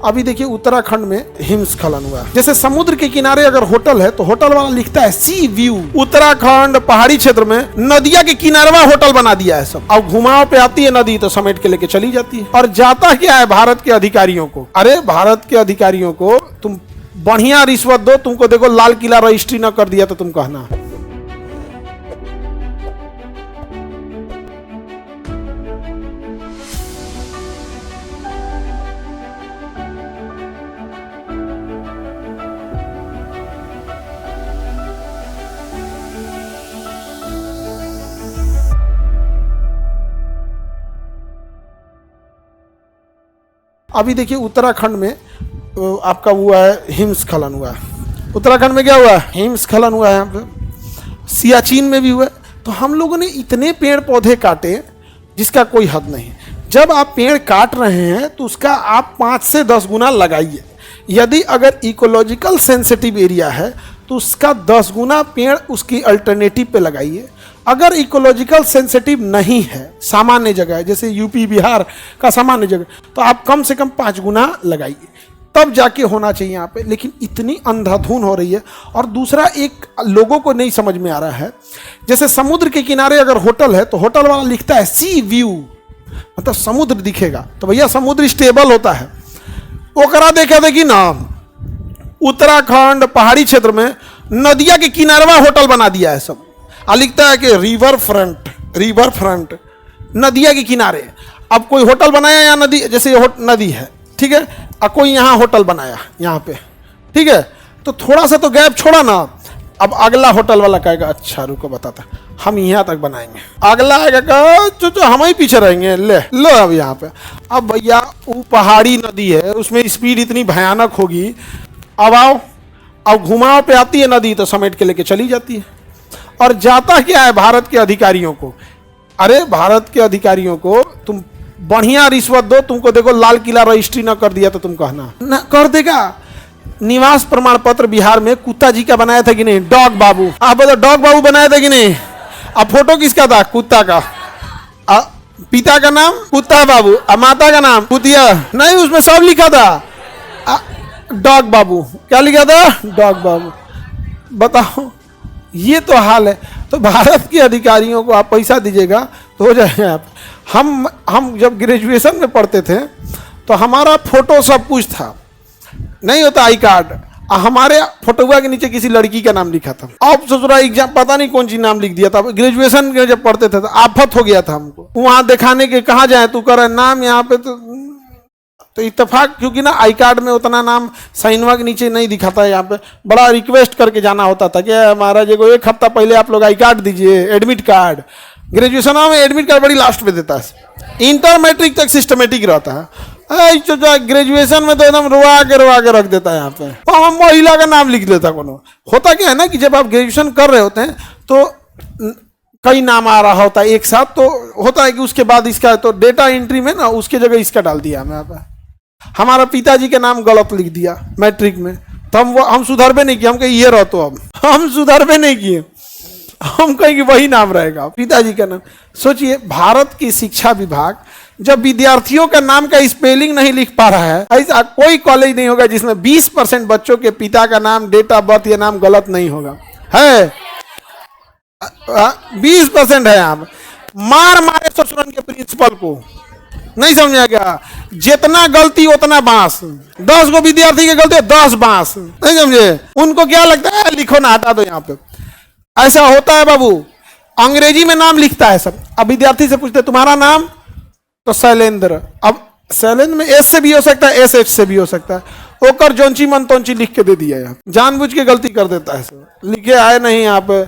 अभी देखिए उत्तराखंड में हिमस्खलन हुआ। जैसे समुद्र के किनारे अगर होटल है तो होटल वाला लिखता है सी व्यू। उत्तराखंड पहाड़ी क्षेत्र में नदिया के किनारवा होटल बना दिया है सब। अब घुमाव पे आती है नदी तो समेट के लेके चली जाती है। और जाता क्या है भारत के अधिकारियों को, अरे भारत के अधिकारियों को तुम बढ़िया रिश्वत दो, तुमको देखो लाल किला रजिस्ट्री न कर दिया तो तुम कहना। अभी देखिए उत्तराखंड में आपका हुआ है हिमस्खलन हुआ है। उत्तराखंड में क्या हुआ है? हिमस्खलन हुआ है। यहाँ पे सियाचिन में भी हुआ है। तो हम लोगों ने इतने पेड़ पौधे काटे जिसका कोई हद नहीं। जब आप पेड़ काट रहे हैं तो उसका आप 5 से 10 गुना लगाइए। यदि अगर इकोलॉजिकल सेंसिटिव एरिया है तो उसका 10 गुना पेड़ उसकी अल्टरनेटिव पे लगाइए। अगर इकोलॉजिकल सेंसिटिव नहीं है, सामान्य जगह है जैसे यूपी बिहार का सामान्य जगह, तो आप कम से कम 5 गुना लगाइए, तब जाके होना चाहिए यहाँ पे। लेकिन इतनी अंधाधुन हो रही है। और दूसरा एक लोगों को नहीं समझ में आ रहा है, जैसे समुद्र के किनारे अगर होटल है तो होटल वाला लिखता है सी व्यू, मतलब समुद्र दिखेगा। तो भैया समुद्र स्टेबल होता है। ओकरा देखा देखी ना उत्तराखंड पहाड़ी क्षेत्र में नदिया के किनारवा होटल बना दिया है सब। लिखता है कि रिवर फ्रंट नदिया के किनारे। अब कोई होटल बनाया या नदी, जैसे ये नदी है, ठीक है, अब कोई यहाँ होटल बनाया यहाँ पे, ठीक है, तो थोड़ा सा तो गैप छोड़ा ना। अब अगला होटल वाला कहेगा अच्छा रुको बताता, हम यहाँ तक बनाएंगे। अगला आएगा जो हम ही पीछे रहेंगे, ले लो अब यहाँ पे। अब भैया वो पहाड़ी नदी है, उसमें स्पीड इतनी भयानक होगी। अब आओ, अब घुमाव पे आती है नदी तो समेट के लेके चली जाती है। और जाता क्या है भारत के अधिकारियों को, अरे भारत के अधिकारियों को तुम बढ़िया रिश्वत दो, तुमको देखो लाल किला रजिस्ट्री न कर दिया तो तुम कहना ना कर देगा। निवास प्रमाण पत्र बिहार में कुत्ता जी का बनाया था कि नहीं? डॉग बाबू। आप बताओ डॉग बाबू बनाया था कि नहीं? अब फोटो किसका था? कुत्ता का। पिता का नाम कुत्ता बाबू, माता का नाम कुतिया नहीं, उसमें सब लिखा था डॉग बाबू। क्या लिखा था? डॉग बाबू। बताओ, ये तो हाल है। तो भारत के अधिकारियों को आप पैसा दीजिएगा तो हो जाएगा। आप हम जब ग्रेजुएशन में पढ़ते थे तो हमारा फोटो सब कुछ था, नहीं होता आई कार्ड, हमारे फोटोआ के नीचे किसी लड़की का नाम लिखा था। अब ससुरा एग्जाम पता नहीं कौन सी नाम लिख दिया था। ग्रेजुएशन में जब पढ़ते थे तो आफत हो गया था हमको। वहां दिखाने के कहाँ जाए, तू कर नाम यहाँ पे तो इत्तेफाक, क्योंकि ना आई कार्ड में उतना नाम साइनवा के नीचे नहीं दिखाता है। यहाँ पे बड़ा रिक्वेस्ट करके जाना होता था कि महाराज को 1 हफ्ता पहले आप लोग आई कार्ड दीजिए, एडमिट कार्ड। ग्रेजुएशन में एडमिट कार्ड बड़ी लास्ट में देता है। इंटर मैट्रिक तक सिस्टमेटिक रहता है। ग्रेजुएशन में तो एकदम रुआ के रख देता है यहाँ पे। तो हम महिला का नाम लिख देता कोनो। होता क्या है ना कि जब आप ग्रेजुएशन कर रहे होते हैं तो कई नाम आ रहा होता है एक साथ, तो होता है कि उसके बाद इसका तो डेटा एंट्री में ना उसके जगह इसका डाल दिया हमें यहाँ पे। हमारा पिताजी के नाम गलत लिख दिया मैट्रिक में, तो हम सुधरबे नहीं किए। हम कहे ये रहो, तो अब हम सुधरबे नहीं किए, हम कहेंगे वही नाम रहेगा पिताजी का नाम। सोचिए, भारत की शिक्षा विभाग जब विद्यार्थियों का नाम का स्पेलिंग नहीं लिख पा रहा है, ऐसा कोई कॉलेज नहीं होगा जिसमें 20% बच्चों के पिता का नाम, डेट ऑफ बर्थ या नाम गलत नहीं होगा। है 20% है। यहाँ मार मारे ससुरन के प्रिंसिपल को, नहीं समझा क्या? जितना गलती उतना बांस। 10 गो विद्यार्थी की गलती 10 बांस, नहीं समझे? उनको क्या लगता है लिखो ना, हटा दो यहाँ पे। ऐसा होता है बाबू। अंग्रेजी में नाम लिखता है सब। अब विद्यार्थी से पूछते तुम्हारा नाम, तो शैलेंद्र। अब शैलेंद्र में एस से भी हो सकता है, SH से भी हो सकता है। ओकर जोंची मन तोंची लिख के दे दिया। यहाँ जानबूझ के गलती कर देता है सब। लिखे आए नहीं यहाँ पे।